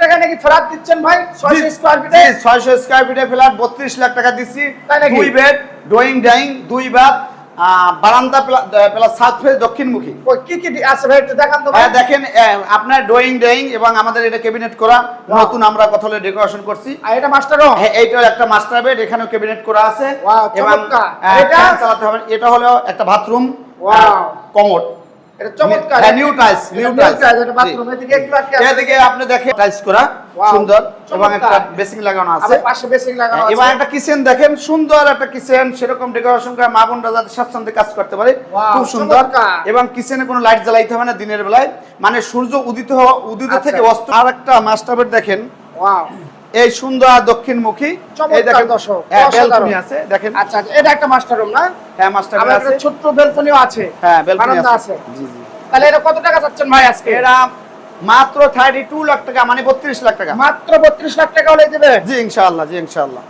টাকায় নাকি ফ্ল্যাট দিচ্ছেন ভাই 600 স্কয়ার ফিটে? 600 স্কয়ার ফিটে ফ্ল্যাট 32 লাখ টাকা দিচ্ছি। তাই নাকি? 2 বেড, ড্রয়িং ডাইনিং, 2 বাথ, বারান্দা প্লাস সাউথ ফেস দক্ষিণমুখী। ওই কি কি আছে ভাই একটু দেখান তো ভাই। হ্যাঁ দেখেন, আপনার ড্রয়িং ডাইনিং এবং আমাদের এটা ক্যাবিনেট করা, নতুন আমরা কথলে ডেকোরেশন করছি। আর এটা মাস্টার রুম। হ্যাঁ, এইটাও একটা মাস্টার বেড, এখানেও ক্যাবিনেট করা আছে। ওয়াও, এবং চমৎকার। এটা ফ্যান চালাতে হবে। এটা হলো একটা বাথরুম, ওয়াও, কমোড। এটা চমৎকার। New tiles, new tiles. এটা বাথরুম এদিকে একটু আর কি আছে। এদিকে আপনি দেখেন টাইলস করা, ওয়াও, সুন্দর, এবং চমৎকার। একটা বেসিং লাগানো আছে। আবার পাশে বেসিং লাগানো আছে। এবং একটা কিচেন দেখেন, সুন্দর একটা কিচেন, সেরকম ডেকোরেশন করা, মা বোনরা যাতে স্বাচ্ছন্দ্যে কাজ করতে পারে, ওয়াও, খুব সুন্দর। চমৎকার। এবং কিচেনে কোনো লাইট জ্বালাইতে হবে না দিনের বেলায়, মানে সূর্য উদিত আচ্ছা। থেকে অস্ত। আর একটা মাস্টার বেড দেখেন, ওয়াও, এই সুন্দর দক্ষিণমুখী। এই চমৎকার দেখেন, দর্শক, ব্যালকনি অসাধারণ। আছে দেখেন। আচ্ছা আচ্ছা, এটা একটা মাস্টার রুম না? হ্যাঁ, মাস্টার আবার বেড একটা আছে। ছোট্ট ব্যালকনিও আছে। হ্যাঁ, ব্যালকনি বারান্দা আছে। আছে। জি জি। তাহলে এটা কত টাকা চাচ্ছেন ভাই আজকে? এরা মাত্র 32 লাখ টাকা, মানে 32 লাখ টাকা। মাত্র 32 লাখ টাকা হলে দিবে? জি ইনশাআল্লাহ, জি ইনশাআল্লাহ।